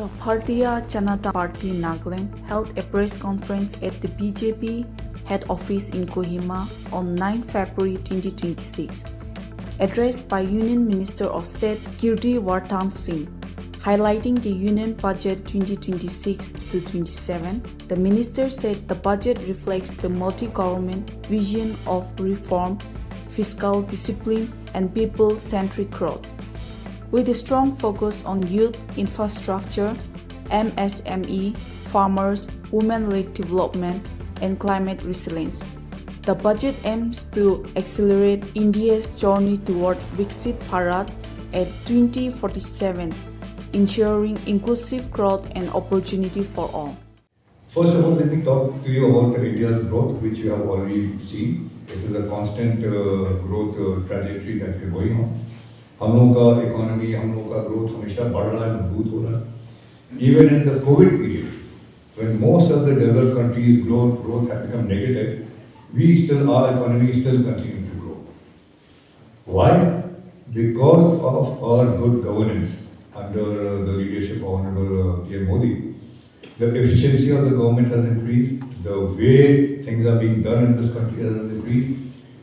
The Bharatiya Janata Party Nagaland held a press conference at the BJP head office in Kohima on 9 February 2026. Addressed by Union Minister of State Kirti Vartan Singh, highlighting the Union Budget 2026-27, the minister said the budget reflects the multi-government vision of reform, fiscal discipline, and people-centric growth. With a strong focus on youth, infrastructure, MSME, farmers, women-led development, and climate resilience, the budget aims to accelerate India's journey toward Viksit Bharat at 2047, ensuring inclusive growth and opportunity for all. First of all, let me talk to you about India's growth, which you have already seen. It is a constant growth trajectory that we are going on. हम लोगों का economy, हम लोगों का growth हमेशा बढ़ रहा है, मजबूत हो रहा है. Even in the COVID period, when most of the developed countries' growth has become negative, our economy is still continuing to grow. Why? Because of our good governance under the leadership of Honorable PM Modi. The efficiency of the government has increased, the way things are being done in this country has increased,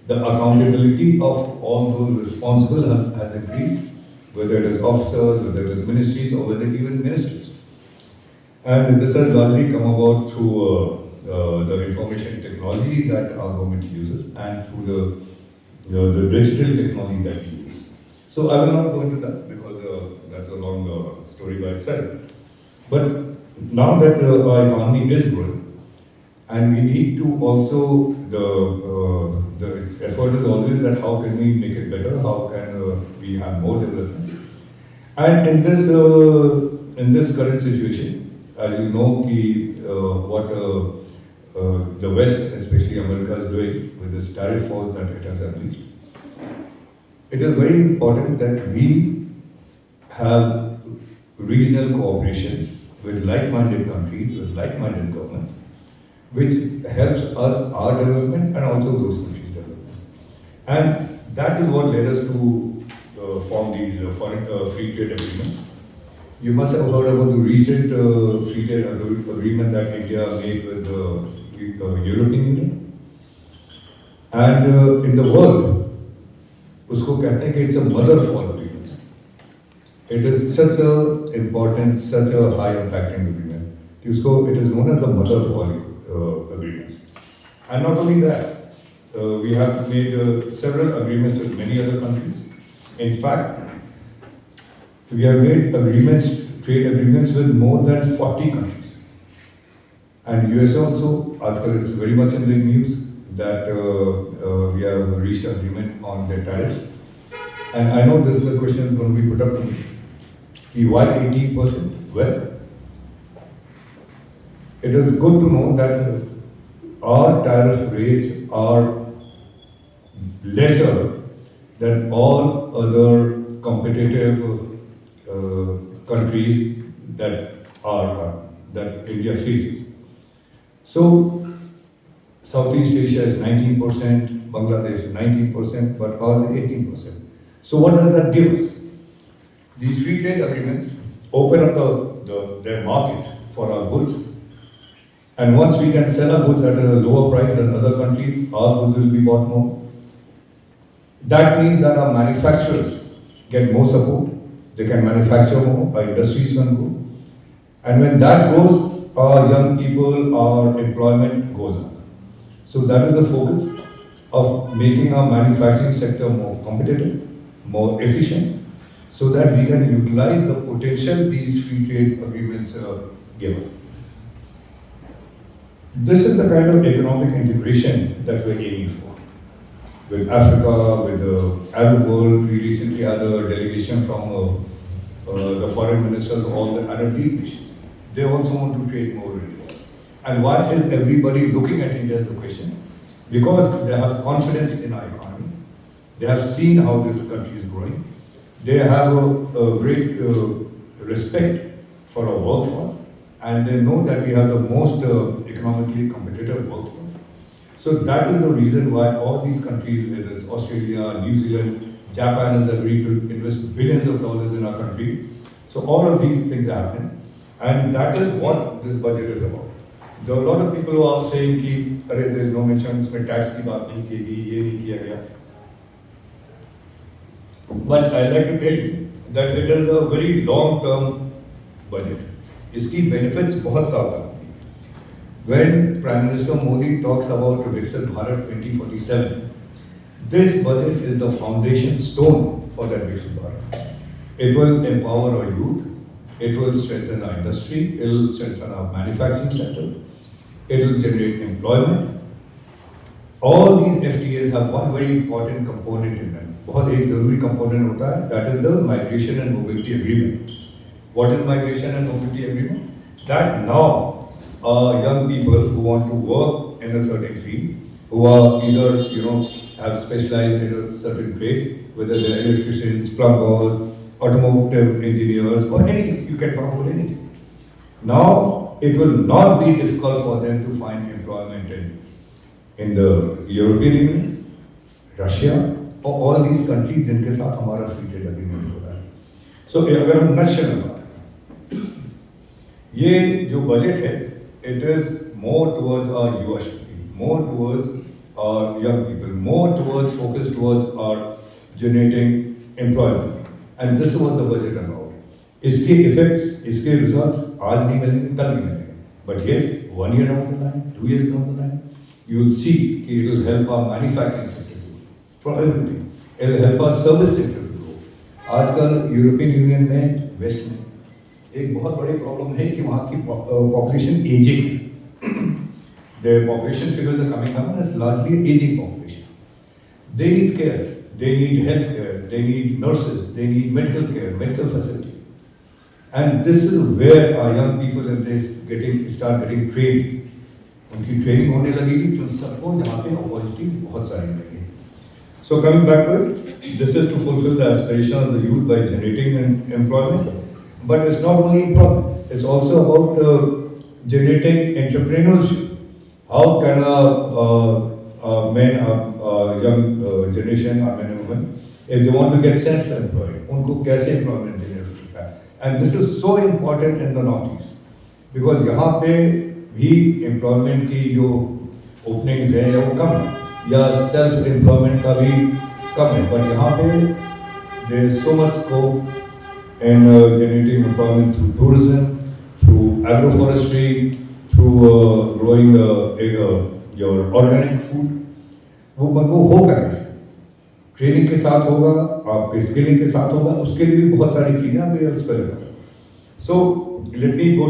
the accountability of all those responsible has increased, whether it is officers, whether it is ministries, or whether even ministers. And this has largely come about through the information technology that our government uses and through the digital technology that we use. So I will not go into that because that's a long story by itself. But now that our economy is growing, and we need to also, the effort is always that how can we make it better, how can we have more development. And in this current situation, as you know, what the West, especially America, is doing with this tariff war that it has unleashed, it is very important that we have regional cooperations with like-minded countries, with like-minded governments, which helps us, our development, and also those countries' development. And that is what led us to form these foreign free trade agreements. You must have heard about the recent free trade agreement that India made with the European Union. And in the world, usko कहते हैं कि it's a mother of all agreements. It is such a important, such a high impacting agreement. So it is known as the mother of all agreements. And not only that, we have made several agreements with many other countries. In fact, we have made trade agreements with more than 40 countries. And USA also, Azkal, it's very much in the news that we have reached an agreement on their tariffs. And I know this is the question going to be put up to me. Why 18%? Well, it is good to know that our tariff rates are lesser than all other competitive countries that India faces. So, Southeast Asia is 19%, Bangladesh is 19%, but ours is 18%. So what does that give us? These free trade agreements open up their market for our goods. And once we can sell our goods at a lower price than other countries, our goods will be bought more. That means that our manufacturers get more support, they can manufacture more, our industries can grow. And when that grows, our young people, our employment goes up. So that is the focus of making our manufacturing sector more competitive, more efficient, so that we can utilize the potential these free trade agreements give us. This is the kind of economic integration that we're aiming for. With Africa, with the Arab world, we recently had a delegation from the foreign ministers of all the Arab League nations. They also want to trade more with India. And why is everybody looking at India as the question? Because they have confidence in our economy. They have seen how this country is growing. They have a great respect for our workforce. And they know that we have the most economically competitive workforce. So that is the reason why all these countries, whether it's Australia, New Zealand, Japan has agreed to invest billions of dollars in our country. So all of these things are happening. And that is what this budget is about. There are a lot of people who are saying कि अरे there is no mention, इसमें tax की बात नहीं की गई, ये नहीं किया गया. But I like to tell you that it is a very long-term budget. इसकी benefits बहुत साफ हैं. When Prime Minister Modi talks about Viksit Bharat 2047, this budget is the foundation stone for that Viksit Bharat. It will empower our youth. It will strengthen our industry. It will strengthen our manufacturing sector. It will generate employment. All these FTAs have one very important component in them. बहुत एक जरूरी component होता है. That is the migration and mobility agreement. What is migration and mobility agreement? That now young people who want to work in a certain field, who are either have specialized in a certain trade, whether they're electricians, plumbers, automotive engineers, or any, you can talk about anything. Now it will not be difficult for them to find employment in the European Union, Russia, or all these countries जिनके साथ हमारा free trade agreement हो रहा है. So अगर हम nutshell में बात करें, ये जो budget है, it is more towards our युवा शक्ति, more towards our young people, more towards focused towards our generating employment, and this is what the budget is about. इसके effects, इसके results आज नहीं मिलेंगे, कल नहीं मिलेंगे, but yes, 1 year down the line, 2 years down the line, you will see कि it will help our manufacturing sector for everything. It will help our service sector to grow. आजकल European union में waste में एक बहुत बड़ी problem है कि वहाँ की पॉपुलेशन एजिंग है. The population figures are coming down as largely aging population. They need care, they need health care, they need nurses, they need medical care, medical facilities. And this is where our young people, if they start getting trained, उनकी training होने लगेगी तो सबको यहाँ पे opportunity बहुत सारी मिलेगी. So coming back to it, this is to fulfill the aspiration of the youth by generating employment. But it's not only employment, it's also about generating entrepreneurship. How can young generation, men and women, if they want to get self-employed, उनको कैसे employment generate होता है? And this is so important in the Northeast, because यहाँ पे भी employment की जो openings हैं वो कम है, या self-employment का भी कम है, but यहाँ पे there is so much scope in generating employment through tourism, through agroforestry, through growing your organic food. वो होगा कैसे? ट्रेनिंग के साथ होगा, आपके स्किलिंग के साथ होगा, उसके लिए भी बहुत सारी चीजें आप एक्सप्लोर करें. So let me go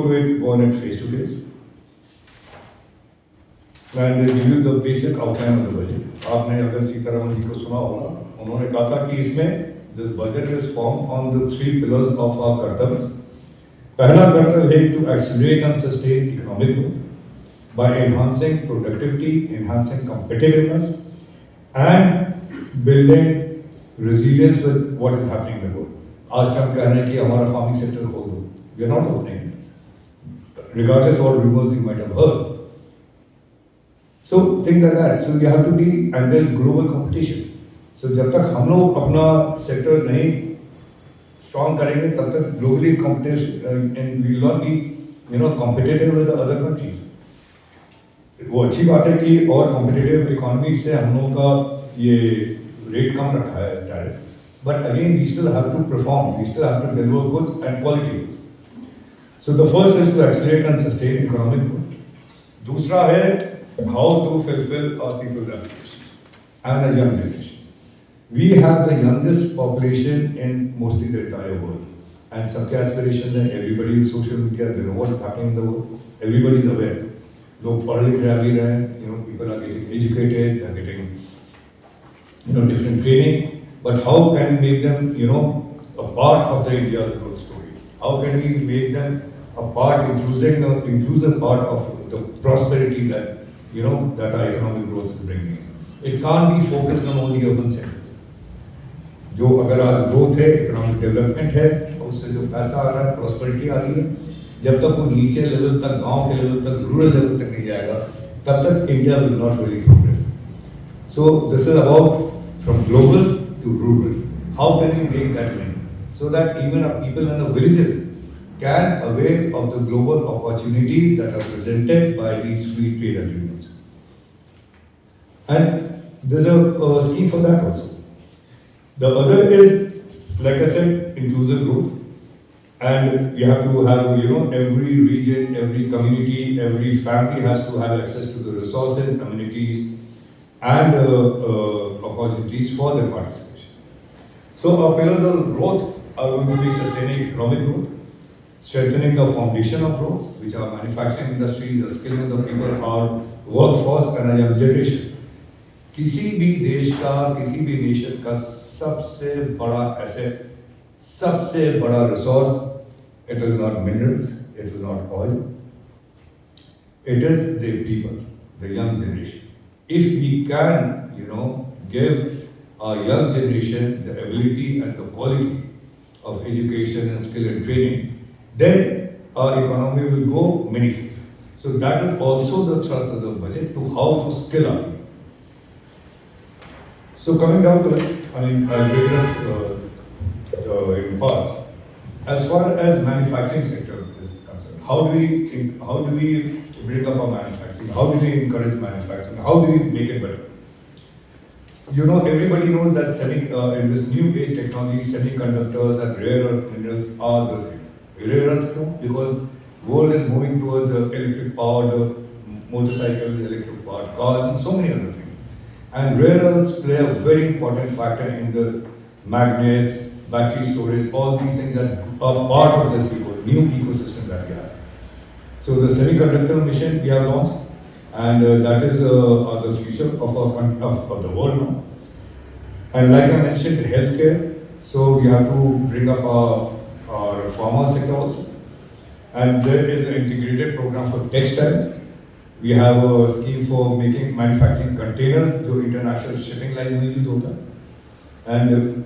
on it face to face and give you the basic outline of the budget. आपने अगर सीतारमण जी को सुना होगा, उन्होंने कहा था कि इसमें this budget is formed on the 3 pillars of our कर्तव्य. पहला कर्तव्य है to accelerate and sustain economic growth by enhancing productivity, enhancing competitiveness, and building resilience with what is happening in the world. आज हम कह रहे हैं कि हमारा farming sector खोल दो. We are not opening it, regardless of what rumors you might have heard. So things like that. So you have to be, and there is global competition. So जब तक हम लोग अपना sector नहीं strong करेंगे, तब तक globally competition and we will not be competitive with the other countries. वो अच्छी बात है कि और competitive economy से हम लोगों का ये rate कम रखा है tariff. But again, we still have to perform. We still have to deliver goods and quality goods. So the first is to accelerate and sustain economic growth. दूसरा है how to fulfill our people's aspirations and the young generation. We have the youngest population in mostly the entire world, and सबके aspirations हैं. Everybody in social media, they know what is happening in the world. Everybody is aware. लोग पढ़ लिख रहे हैं, people are getting educated, they are getting different training. But how can we make them a part of the India's growth story? How can we make them a part, inclusive part of the prosperity that that our economic growth is bringing? It can't be focused on only urban sectors. जो अगर आज growth है, economic development है, उससे जो पैसा आ रहा है, प्रॉस्पेरिटी आ रही है, जब तक वो नीचे लेवल तक, गांव के लेवल तक, रूरल लेवल तक नहीं जाएगा, तब तक India will not really progress. So this is about from global to rural. How can we make that link so that even our people in the villages can avail of the global opportunities that are presented by these free trade agreements. And there's a scheme for that also. The other is, like I said, inclusive growth. And you have to have, every region, every community, every family has to have access to the resources, amenities, and opportunities for their participation. So our pillars of growth are going to be sustaining economic growth, strengthening the foundation of growth, which are manufacturing industry, the skill of the people, our workforce and a young generation. किसी भी देश का, किसी भी nation का सबसे बड़ा asset, सबसे बड़ा resource, it is not minerals, it is not oil, it is the people, the young generation. If we can, give our young generation the ability and the quality of education and skill and training, then our economy will go manifold. So that is also the thrust of the budget, to how to skill up. So coming down to it, I'll break it up in parts. As far as manufacturing sector is concerned, how do we bring up our manufacturing? How do we encourage manufacturing? How do we make it better? Everybody knows that in this new age technology, semiconductors and rare earth minerals are the thing. Rare earth, because world is moving towards electric powered motorcycles, electric powered cars, and so many other things. And rare earths play a very important factor in the magnets, battery storage, all these things that are part of this new ecosystem that we have. So the semiconductor mission we have launched, and that is the future of the world now. And like I mentioned, healthcare. So we have to bring up our pharma sector also. And there is an integrated program for textiles. We have a scheme for making manufacturing containers, जो international shipping line में use होता है. And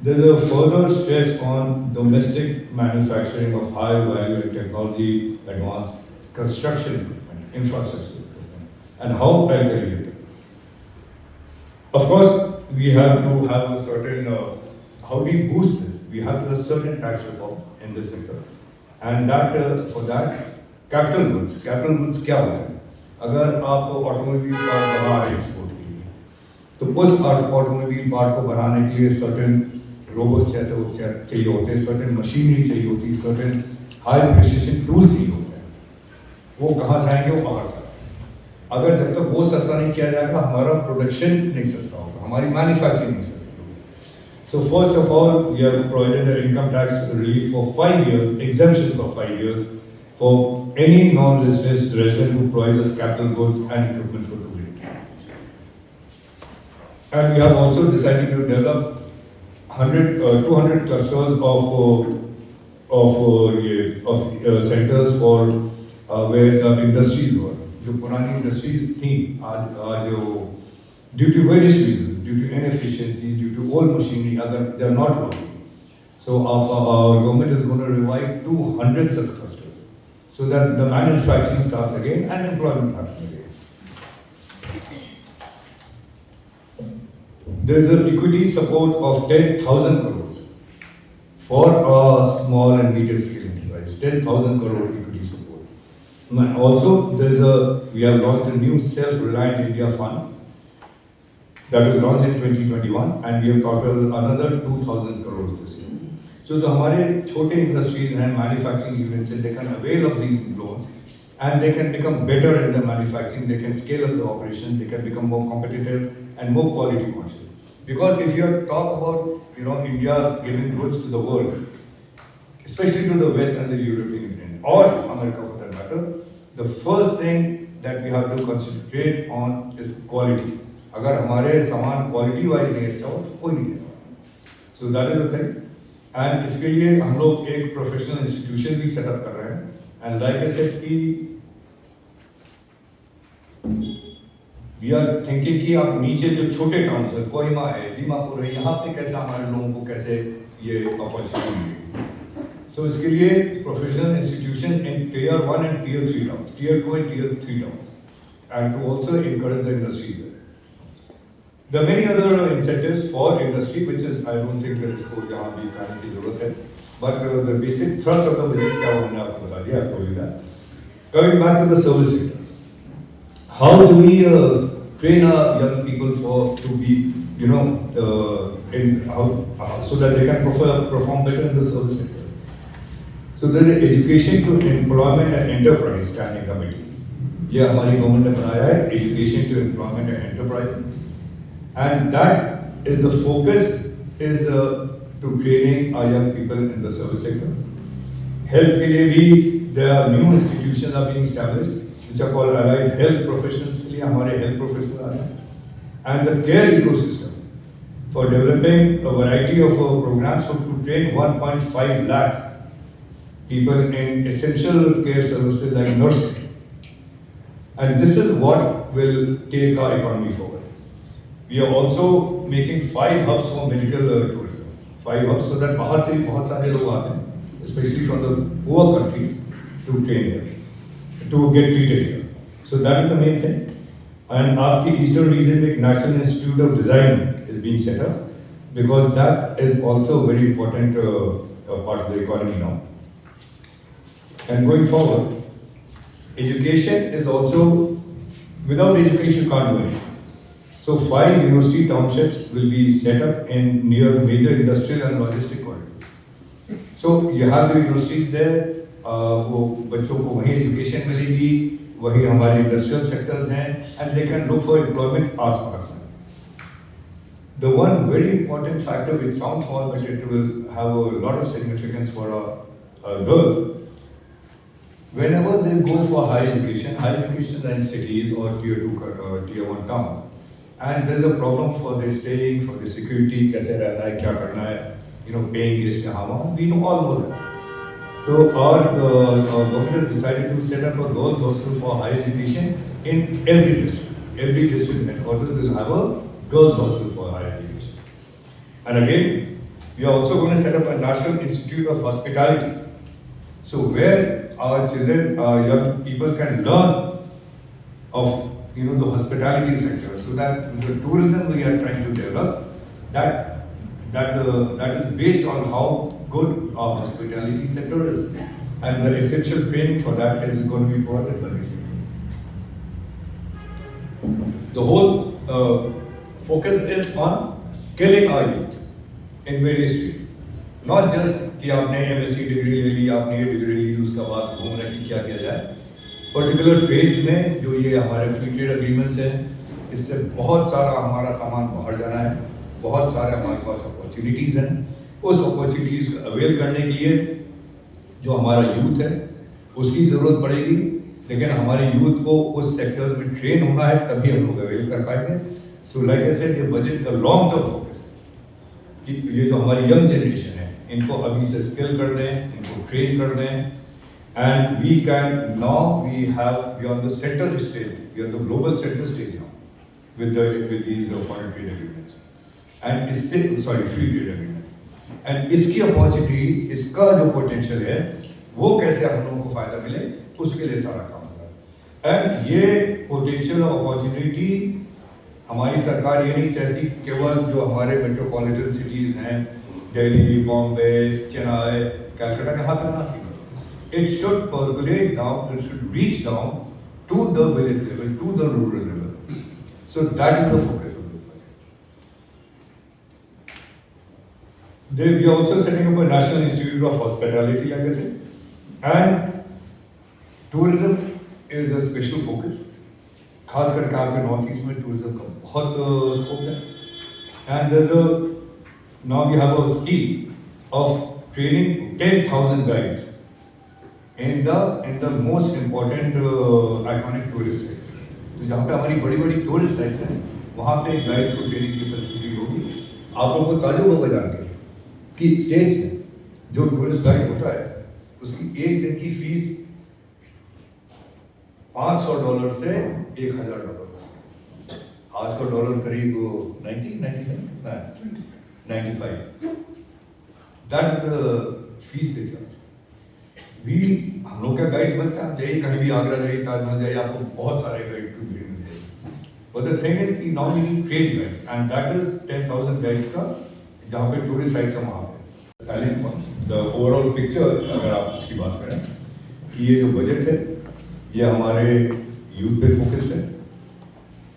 there's a further stress on domestic manufacturing of high value and technology advanced construction equipment, infrastructure equipment, and how I'll tell you later. Of course, we have to have a certain, how do you boost this? We have a certain tax reform in this sector. And that for that, capital goods क्या होता है? अगर आप automobile part बना रहे हैं export के लिए, तो उस ऑटोमोबाइल पार्ट को बनाने के लिए सर्टेन रोबोट्स चाहिए होते हैं, सर्टेन मशीनरी चाहिए होती है, सर्टेन हाई प्रिसिशन टूल्स चाहिए होते हैं. वो कहाँ से आएंगे? वो बाहर से. अगर जब तक वो सस्ता नहीं किया जाएगा, हमारा प्रोडक्शन नहीं सस्ता होगा, हमारी मैन्युफैक्चरिंग नहीं सस्ती होगी. So first of all, we have provided an income tax relief for 5 years, exemption for 5 years for any non-resident who provides us capital goods and equipment for tourism. And we have also decided to develop 200 clusters of centers for where the industries were. जो पुरानी industries थी, आज जो due to various reasons, due to inefficiencies, due to old machinery, they are not working. So our government is going to revive 200 such clusters, so that the manufacturing starts again and employment happens again. There is an equity support of 10,000 crores for a small and medium scale enterprise. 10,000 crore equity support. Also, we have launched a new self-reliant India fund that was launched in 2021, and we have total another 2,000 crores this year. So the हमारे छोटे industries and manufacturing units, they can avail of these loans, and they can become better in the manufacturing. They can scale up the operation. They can become more competitive and more quality conscious. Because if you talk about India giving goods to the world, especially to the West and the European Union or America for that matter, the first thing that we have to concentrate on is quality. अगर हमारे सामान quality wise नहीं अच्छा हो तो कोई नहीं देगा. So that is the thing. And इसके लिए हम लोग एक प्रोफेशनल इंस्टीट्यूशन भी सेटअप कर रहे हैं. And like I said कि we are thinking कि आप नीचे जो छोटे टाउन्स है, कोहिमा है, दीमापुर है, यहाँ पे कैसे हमारे लोगों को कैसे ये अपॉर्चुनिटी मिलेगी. So इसके लिए professional institution in tier 1 and tier 3 towns, tier 2 and tier 3 towns, and to also encourage the industry there. There are many other incentives for industry, which is I don't think that इसको यहाँ भी कहने की जरूरत है. but the basic thrust of the budget क्या होना आपको बता दिया, I told you that. Coming back to the service sector, how do we train our young people to be, so that they can perform better in the service sector? So there is education to employment and enterprise standing committee. ये हमारी government ने बनाया है, education to employment and enterprise, and that is the focus is to training our young people in the service sector. Health के लिए भी there are new institutions are being established which are called allied health professionals के लिए हमारे health professionals आ जाएं, and the care ecosystem for developing a variety of programs to train 1.5 lakh people in essential care services like nursing. And this is what will take our economy forward. We are also making 5 hubs for medical tourism. 5 hubs so that बाहर से भी बहुत सारे लोग आते हैं, especially from the poor countries, to train here, to get treated here. So that is the main thing. And आपकी Eastern region में एक National Institute of Design is being set up because that is also a very important part of the economy now. And going forward, education is also, without education you can't do anything. So 5 university townships will be set up in near major industrial and logistic corridors. So you have the universities there, वो बच्चों को वहीं education मिलेगी, वहीं हमारे industrial sectors हैं, and they can look for employment आस-पास में. The one very important factor which sounds small but it will have a lot of significance for our girls. Whenever they go for higher education in cities or tier 2, tier 1 towns, and there's a problem for their staying, for their security, कैसे रहना है, क्या करना है, paying this, we know all know that. So our government has decided to set up a girls' hostel for higher education in every district. Every district headquarters will have a girls' hostel for higher education. And again, we are also going to set up a National Institute of Hospitality. So where our children, our young people can learn of the hospitality sector, so that the tourism we are trying to develop, that is based on how good our hospitality sector is, and the essential training for that is going to be provided by this sector. The whole focus is on skilling our youth in various fields. Not just कि आपने MSc degree ले ली, आपने ये degree ली, उसका बाद घूम रहे कि क्या किया जाए. पर्टिकुलर ट्रेड्स में जो ये हमारे फ्री ट्रेड एग्रीमेंट्स हैं, इससे बहुत सारा हमारा सामान बाहर जाना है, बहुत सारे हमारे पास अपॉर्चुनिटीज़ हैं. उस अपॉर्चुनिटीज़ को अवेल करने के लिए जो हमारा यूथ है उसकी ज़रूरत पड़ेगी, लेकिन हमारे यूथ को उस सेक्टर्स में ट्रेन होना है, तभी हम लोग अवेल कर पाएंगे. सो लाइक आई सेड, ये बजट का लॉन्ग टर्म फोकस कि ये जो हमारी यंग जनरेशन है इनको अभी से स्किल कर दें, इनको ट्रेन कर दें, and we are on the center stage, we are the global center stage now with these foreign trade agreements and free trade agreements, and इसकी अपॉर्चुनिटी, इसका जो पोटेंशियल है वो कैसे हम लोगों को फायदा मिले, उसके लिए सारा काम हो रहा है. एंड ये पोटेंशियल और अपॉर्चुनिटी हमारी सरकार ये नहीं चाहती केवल जो हमारे मेट्रोपॉलिटन सिटीज हैं, दिल्ली, बॉम्बे, चेन्नई, कलकत्ता के हाथ में ना सीखे. It should percolate down, it should reach down to the village level, to the rural level. So that is the focus of the project. We are also setting up a National Institute of Hospitality, like I said, and tourism is a special focus. खास करके आपके north east में tourism का बहुत scope है. And now we have a scheme of training 10,000 guides in the most important iconic tourist sites. तो जहाँ पे हमारी बड़ी-बड़ी टूरिस्ट साइट्स हैं, वहाँ पे गाइड्स को ट्रेनिंग की फैसिलिटी होगी. आप लोगों को ताजुब होगा जान के कि स्टेट्स में जो टूरिस्ट गाइड होता है उसकी एक दिन की फीस $500 से $1,000. आज का डॉलर करीब 95. That is the fees they charge. हम लोग क्या गाइड्स बनते हैं, जाइए कहीं भी आगरा जाइए, ताजमहल जाइए, आपको बहुत सारे गाइड की भीड़ मिल जाएगी. But the thing is कि now we need trained guides, and that is 10,000 guides का, जहाँ पे टूरिस्ट साइट्स हैं वहाँ पे. Selling points. the overall picture अगर आप उसकी बात करें कि ये जो बजट है ये हमारे यूथ पे फोकस्ड है.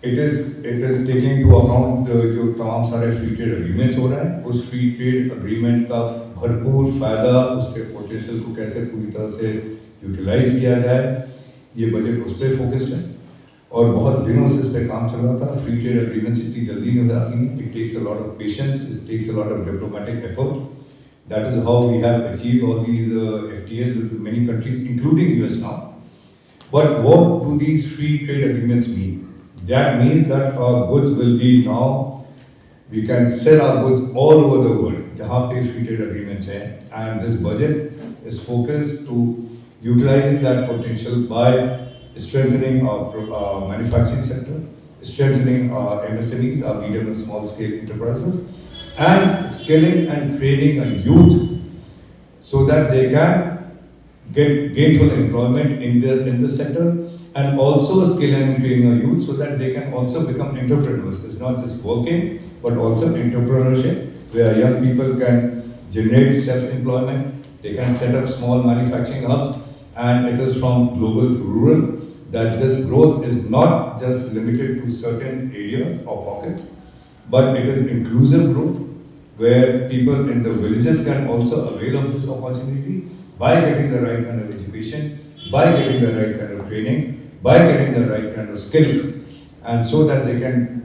It is taking into account जो तमाम सारे फ्री ट्रेड एग्रीमेंट्स हो रहे हैं, उस फ्री ट्रेड एग्रीमेंट का भरपूर फायदा, उसके पोटेंशियल को कैसे पूरी तरह से यूटिलाइज किया जाए, ये बजट उस पर फोकस्ड है. और बहुत दिनों से इस पर काम चल रहा था. फ्री ट्रेड एग्रीमेंट्स इतनी जल्दी नहीं हो जाती हैं. It takes a lot of patience, it takes a lot of diplomatic effort. That is how we have achieved all these FTAs with many countries, including US now. But what do these free trade agreements mean? That means that our goods will be now, we can sell our goods all over the world, जहाँ पे free trade agreements हैं. And this budget is focused to utilizing that potential by strengthening our manufacturing sector, strengthening our MSMEs, our medium and small scale enterprises, and skilling and training a youth so that they can get gainful employment in the sector, and also skill and training a youth so that they can also become entrepreneurs. It's not just working, but also entrepreneurship, where young people can generate self-employment, they can set up small manufacturing hubs, and it is from global to rural that this growth is not just limited to certain areas or pockets, but it is inclusive growth where people in the villages can also avail of this opportunity by getting the right kind of education, by getting the right kind of training, by getting the right kind of skill, and so that they can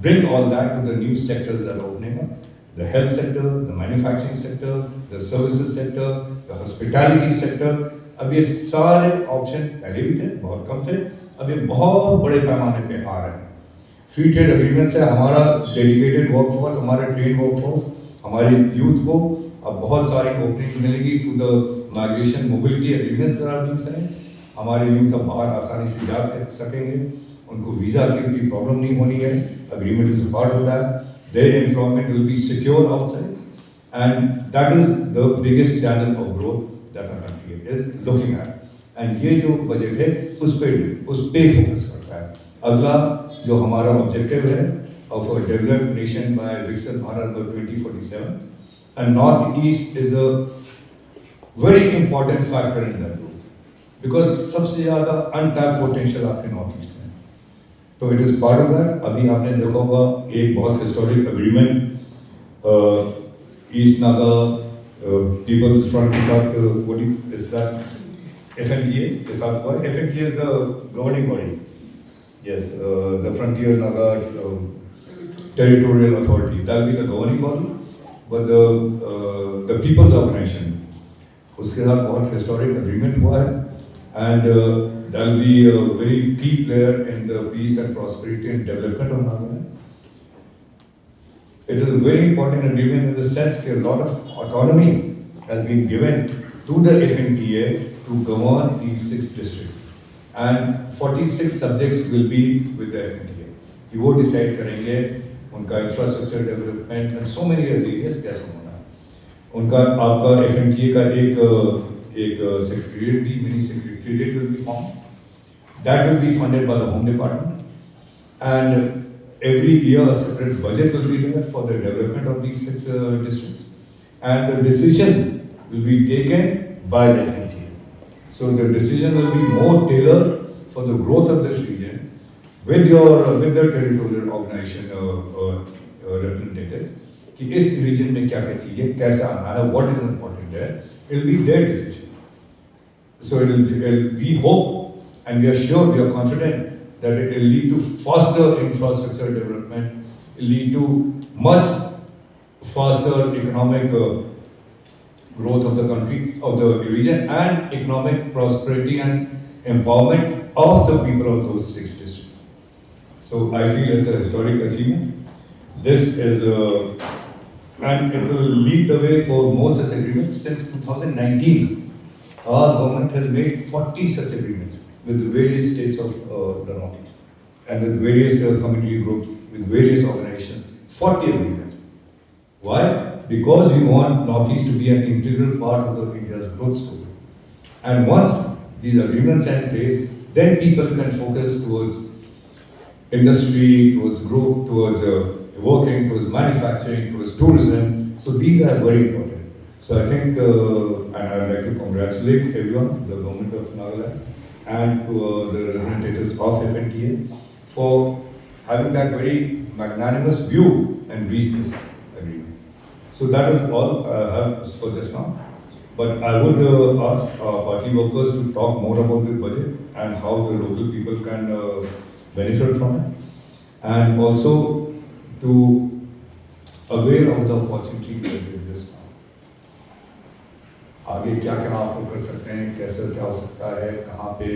bring all that to the new sectors that are opening up. The health sector, the manufacturing sector, the services sector, the hospitality sector. अब ये सारे option पहले भी थे, बहुत कम थे, अब ये बहुत बड़े पैमाने पे आ रहे हैं. फ्री ट्रेड एग्रीमेंट से हमारा डेडिकेटेड वर्कफोर्स, हमारे ट्रेन वर्कफोर्स, हमारे यूथ को अब बहुत सारी ओपनिंग मिलेगी through the migration mobility agreements that are being signed. हमारे यूथ अब बाहर आसानी से जा सकेंगे, उनको वीजा की भी प्रॉब्लम नहीं होनी है. Agreement is a part of that. There employment will be secure outside, and that is the biggest channel of growth that our country is looking at. And ये जो बजट है उस पे फोकस करता है. अगला जो हमारा ऑब्जेक्टिव है of a developed nation by विकसित Bharat by 2047, and north east is a very important factor in that growth, because सबसे ज्यादा अनटैप्ड पोटेंशियल आपके नॉर्थ ईस्ट में. तो it is part of that. अभी आपने देखा होगा एक बहुत historic agreement east Naga peoples front के साथ, व्हाट इज दैट, FNTA के साथ हुआ. FNTA is the governing body. Yes, the Frontier Naga Territorial Authority, that will be the governing body, but the People's Organization, उसके साथ बहुत historic agreement हुआ है, and that will be a very key player in the peace and prosperity and development of Nagaland. It is a very important agreement in the sense that a lot of autonomy has been given to the FNTA to govern these 6 districts. And 46 subjects will be with the FNTA. कि वो decide करेंगे उनका infrastructure development and so many areas कैसे होना है. उनका आपका FNTA का एक सेक्रेटरीट भी, mini secretariat will be form. That will be funded by the home department, and every year a separate budget will be there for the development of these 6 districts, and the decision will be taken by the FNTA. So the decision will be more tailored for the growth of this region with the territorial organization representative. कि इस region में क्या क्या चाहिए, कैसा आना है, what is important there. It will be their decision. So we hope and we are sure, we are confident that it will lead to faster infrastructure development. It will lead to much faster economic growth of the country, of the region, and economic prosperity and empowerment of the people of those 6 districts. So I feel it's a historic achievement. This is and it will lead the way for more such agreements. Since 2019, our government has made 40 such agreements with various states of the Northeast, and with various community groups, with various organizations. 40 agreements. Why? Because we want Northeast to be an integral part of the India's growth story. And once these agreements are in place, then people can focus towards industry, towards growth, towards working, towards manufacturing, towards tourism. So these are very important. So I think, and I'd like to congratulate everyone, the government of Nagaland, and the representatives of FNTA for having that very magnanimous view and reach this agreement. So that is all I have for just now. But I would ask our party workers to talk more about the budget and how the local people can benefit from it, and also to aware of the opportunities that exist now. आगे क्या क्या आप लोग कर सकते हैं, कैसे क्या हो सकता है, कहाँ पे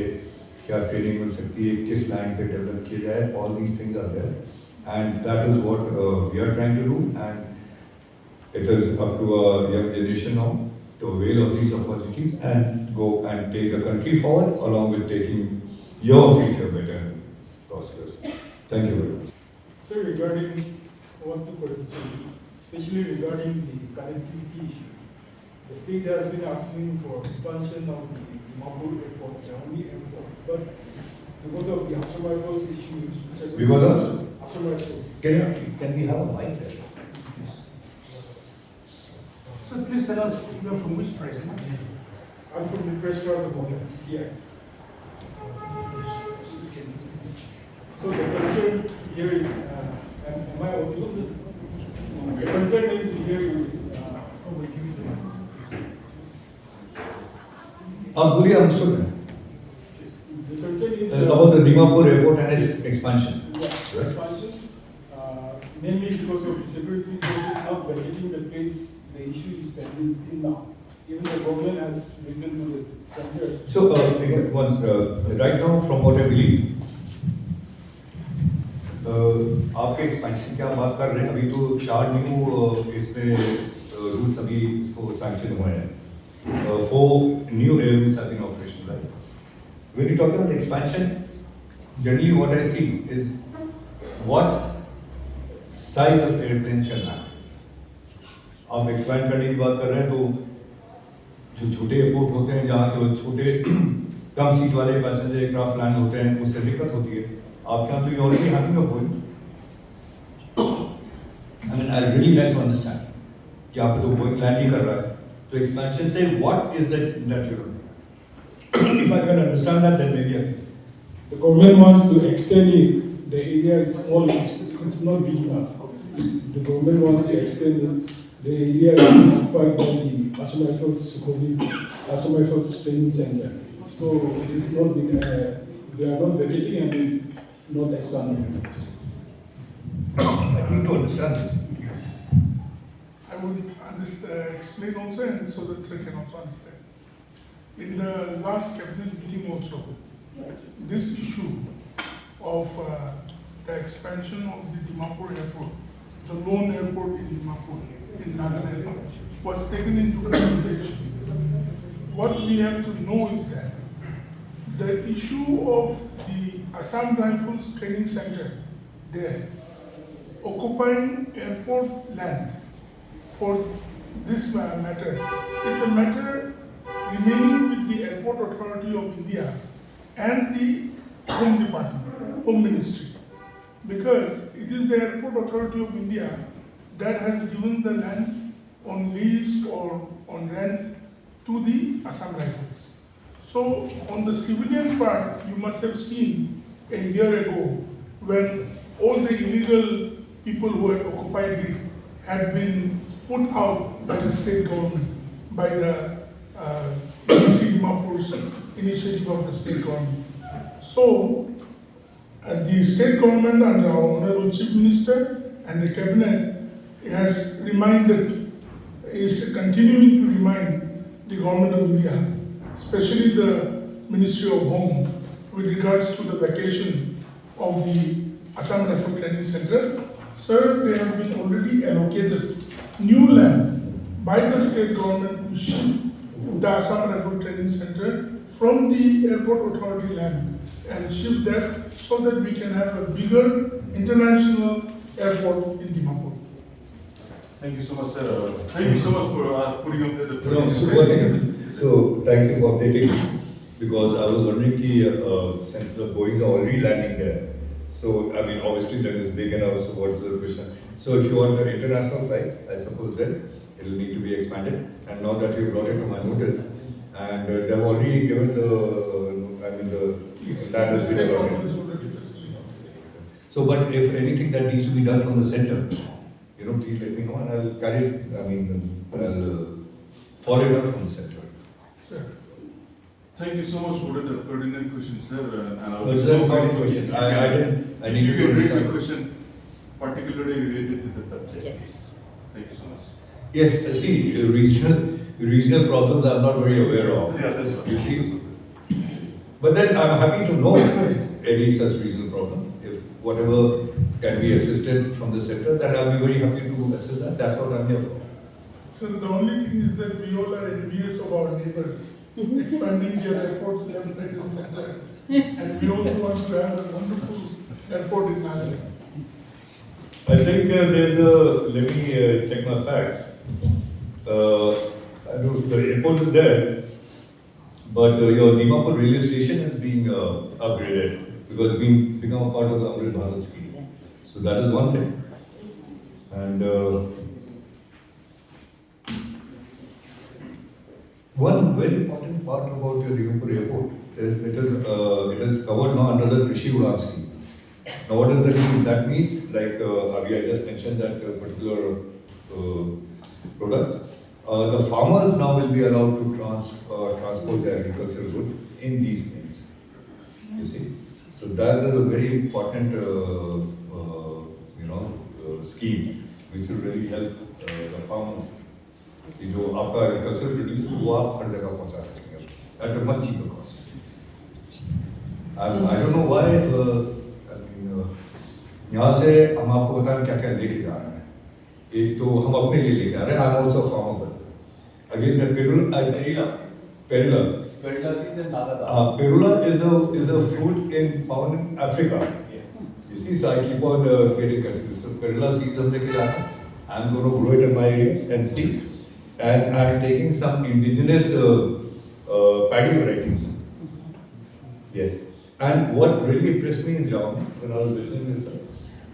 क्या ट्रेनिंग मिल सकती है, किस लाइन पे डेवलप किया जाए, all these things are there, and that is what we are trying to do, and it is up to a young generation now to avail of these opportunities and go and take the country forward along with taking your future better and prosperous. Thank you very much. So regarding what the questions, especially regarding the connectivity issue, the state has been asking for expansion of the Dimapur airport, the only airport, but because of the Assam Rifles issue, Because of? Assam Rifles. Can we have a mic there? So please tell us, you are from which press? I'm from the press trust of GTI. So the concern here is, am I audible? The concern is here is, बोलिए हम सुन रहे हैं. the concern is About the Dimapur airport and its expansion. Yeah, expansion, mainly because of the security forces not vacating the place. The issue is pending till now. Even the government has written to the center. So, once, right now, from what I believe, आपके expansion की आप बात कर रहे हैं, अभी तो 4 new इसमें रूट्स अभी इसको सैंक्शन हुए हैं, 4 new air routes have been operationalized. When you talk about expansion, generally what I see is what size of airplanes can land. आप एक्सपैंड करने की बात कर रहे हैं तो जो छोटे एयरपोर्ट होते हैं जहाँ केवल छोटे कम सीट वाले पैसेंजर एयरक्राफ्ट लैंड होते हैं उससे दिक्कत होती है. आपके यहाँ तो ये already having a Boeing. I mean I really like to understand कि आप तो बोइंग लैंड ही कर रहा है, तो एक्सपेंशन से what is that you do. If I can understand that then may be The government wants to extend it. The area is small, it's not big enough. The government wants to extend it. The area is occupied by the Assam Rifles Assam Rifles Training Center. So it is not big, they are not vacating and it's not expanding. I need to understand this. I would explain also, and so that sir can also understand. In the last cabinet meeting also, this issue of the expansion of the Dimapur airport, the lone airport in Dimapur, in Nagaland, was taken into consideration. What we have to know is that the issue of the Assam Rifles Training Center there, occupying airport land for this matter, is a matter remaining with the Airport Authority of India and the Home Department, Home Ministry, because it is the Airport Authority of India that has given the land on lease or on rent to the Assam Rifles. So on the civilian part, you must have seen a year ago when all the illegal people who had occupied it had been put out by the state government, by the Dimapur's initiative of the state government. So the state government under our Honorable Chief Minister and the cabinet has is continuing to remind the government of India, especially the Ministry of Home, with regards to the vacation of the Assam Rifle Training Center. Sir, they have been already allocated new land by the state government to shift the Assam Rifle Training Center from the airport authority land and shift that so that we can have a bigger international airport in Dimapur. Thank you so much, sir. Thank you so much for putting up the. So thank you for updating me, because I was wondering ki, since the Boeings are already landing there, so I mean obviously that is big enough. So what's the question? So if you want the international flights, I suppose then It will need to be expanded. And now that you brought it to my notice, and they've already given the land has been allotted. So, but if anything that needs to be done from the center, please let me know, and I'll carry it. I'll follow it up from the center. Sir. Thank you so much for the pertinent question, sir. And I No, was it's a so good grateful question. if you I can- I if need you to can raise a understand. question particularly related to the budget, please. Thank you so much. Yes, see, regional problems I'm not very aware of. Yeah, that's what. You see? But then I'm happy to know any such regional problem. If whatever can be assisted from the center, then I'll be very happy to assist that. That's what I'm here for. So the only thing is that we all are envious of our neighbors, expanding their airports left, right, and center. And we also want to have a wonderful airport in Nagaland. I think there's a, let me check my facts. I know the airport is there, but your Dimapur railway station is being upgraded because it's become a part of the Amrit Bharat scheme. So that is one thing. And one very important part about your Dimapur airport is it is covered now under the Krishi Udan scheme. Now, what does that mean? That means, like Avi, I just mentioned that particular product. The farmers now will be allowed to transport their agricultural goods in these planes. You see, so that is a very important, scheme which will really help the farmers. कि जो आपका agricultural produce वो आप हर जगह पहुंचा सकते हैं at a much cheaper cost. I don't know why. यहाँ से हम आपको बताएं क्या क्या लेके जा रहे हैं. एक तो हम अपने लिए लेके आ रहे हैं. I'm also a farmer. Again, the perula seeds in Nagaland. Perula is a fruit found in Africa. Yes. You see, so I keep on getting confused. So perula seeds हम लेके जा रहे हैं. I'm going to grow it in my area and see. And I'm taking some indigenous paddy varieties. Yes. And what really impressed me in Japan when I was visiting this,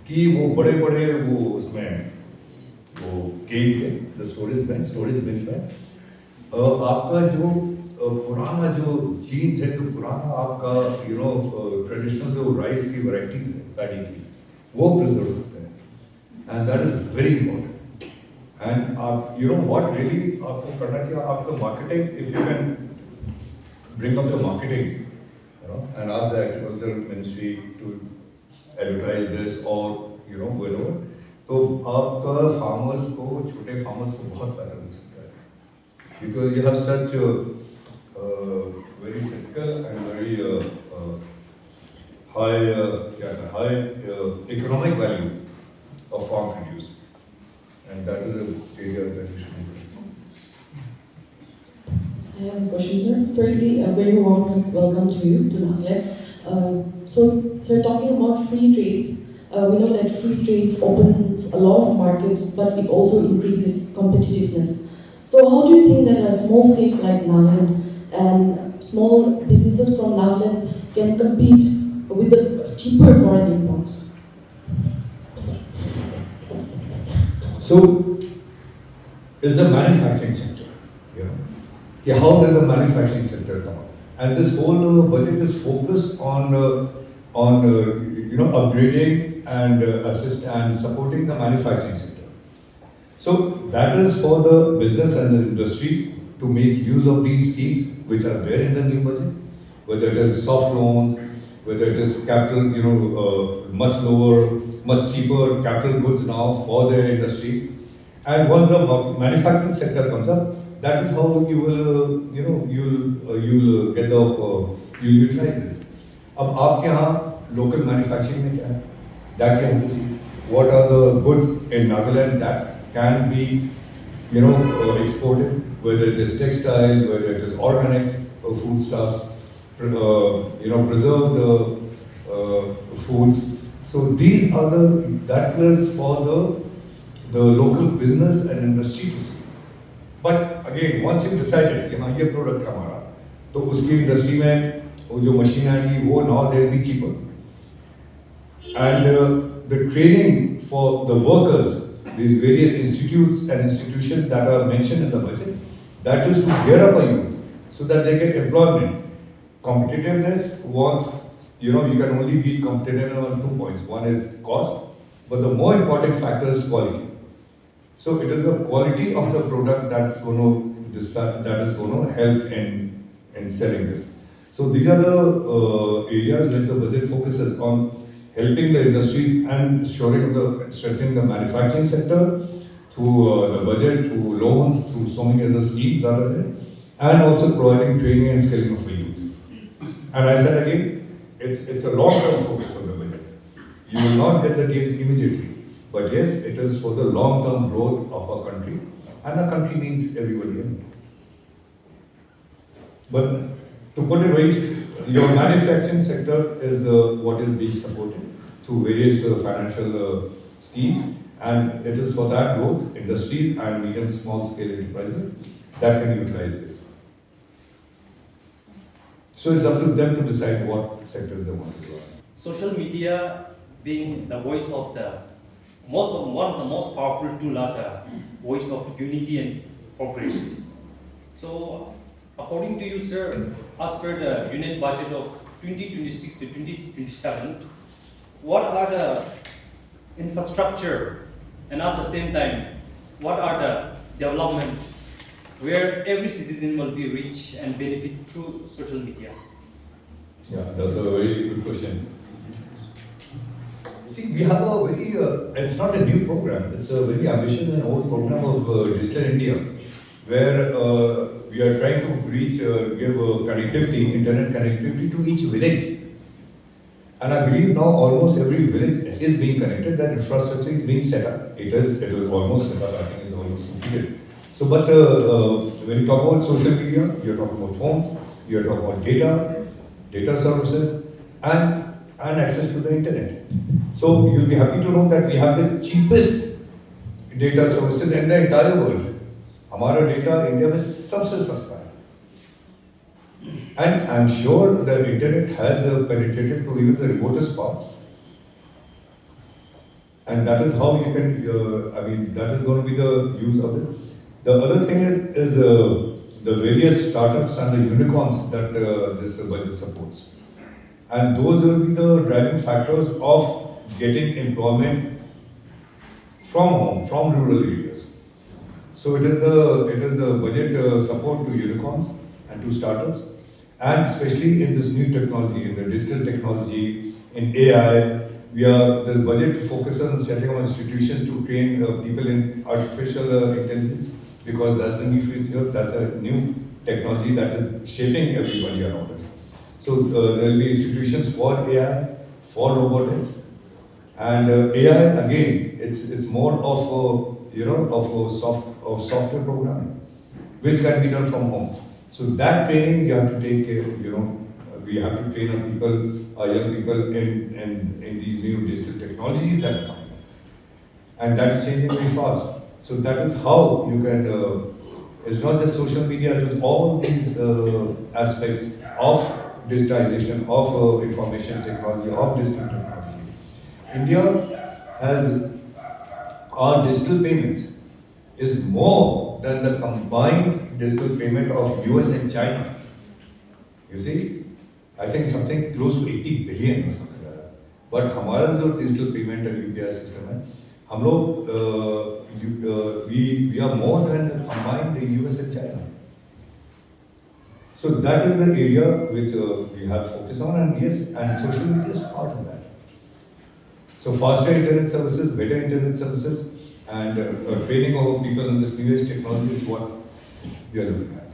कि वो बड़े-बड़े वो उसमें वो केन के the storage bin में आपका जो पुराना जो जीन्स है जो पुराना आपका ट्रेडिशनल जो राइस की वैरायटीज है पैडी की वो प्रिजर्व होते हैं and that is very important. And what really आपको करना चाहिए आपका marketing, if you can bring up the marketing, and ask the agriculture ministry to advertise this or wherever, तो आपका farmers को छोटे farmers को बहुत फायदा मिल सकता है because you have such very critical and very high economic value of farm produce. And that is an area that we should be. I have a question, sir. Firstly, a very warm welcome to you, to Nagaland. So, sir, talking about free trades, we know that free trades opens a lot of markets, but it also increases competitiveness. So, how do you think that a small state like Nagaland and small businesses from Nagaland can compete with the cheaper foreign imports? So, is the manufacturing sector, how does the manufacturing sector come up? And this whole budget is focused on upgrading and assist and supporting the manufacturing sector. So that is for the business and the industries to make use of these schemes which are there in the new budget, whether it is soft loans, whether it is capital, much lower, much cheaper capital goods now for the industry. And once the manufacturing sector comes up, that is how you will, you'll get the, you'll utilize this. अब आपके यहाँ local manufacturing में क्या है? That can see what are the goods in Nagaland that can be, exported, whether it is textile, whether it is organic foodstuffs, preserved foods. So these are that was for the local business and industry to see. But again, once you decided कि हाँ ये product हमारा, तो उसकी industry में वो जो machine आएगी वो now they'll be cheaper. And the training for the workers, these various institutes and institutions that are mentioned in the budget, that is to gear up a youth so that they get employment. Competitiveness wants, you can only be competitive on 2 points. One is cost, but the more important factor is quality. So it is the quality of the product that's going to help in selling this. So these are the areas which the budget focuses on, helping the industry and strengthening the manufacturing sector through the budget, through loans, through so many other schemes that are there, and also providing training and skilling of the youth. And I said again, it's a long-term focus of the budget. You will not get the gains immediately, but yes, it is for the long-term growth of our country, and our country means everybody in. But to put it very, your manufacturing sector is what is being supported through various financial schemes, and it is for that growth, industries and medium small scale enterprises that can utilize this. So it's up to them to decide what sectors they want to go. Social media being the voice of one of the most powerful tools as a voice of unity and progress. So, according to you, sir, as per the Union budget of 2026 to 2027, what are the infrastructure, and at the same time, what are the development where every citizen will be reached and benefit through social media? Yeah, that's a very good question. See, we have a very, it's not a new program, it's a very ambitious and old program of Digital India, where we are trying to give connectivity, internet connectivity to each village. And I believe now almost every village is being connected, that infrastructure is being set up. It was almost set up, I think it's almost completed. So, but when you talk about social media, you're talking about phones, you're talking about data services, and access to the internet. So you'll be happy to know that we have the cheapest data services in the entire world. हमारा data India में सबसे सस्ता है. And I'm sure the internet has penetrated to even the remotest parts. And that is how you can, that is going to be the use of it. The other thing is the various startups and the unicorns that this budget supports. And those will be the driving factors of getting employment from home, from rural areas. So it is the budget support to unicorns and to startups, and especially in this new technology, in the digital technology, in AI. This budget focuses on setting up institutions to train people in artificial intelligence, because that's the new future, that's the new technology that is shaping everybody around us. So there will be institutions for AI, for robotics, and AI again. It's more of software programming, which can be done from home. So that training you have to take care. We have to train our young people in these new digital technologies that are coming, and that is changing very fast. So that is how you can. It's not just social media; it's all these aspects of digitalization, of information technology, of digital technology. India has, our digital payments is more than the combined digital payment of US and China. You see, I think something close to 80 billion or something like that. But हमारा जो digital payment and UPI system है, हम लोग we are more than the combined US and China. So that is the area which we have focused on, and yes, and social media is part of that. So faster internet services, better internet services, and training of people in this new age technology is what we are looking at.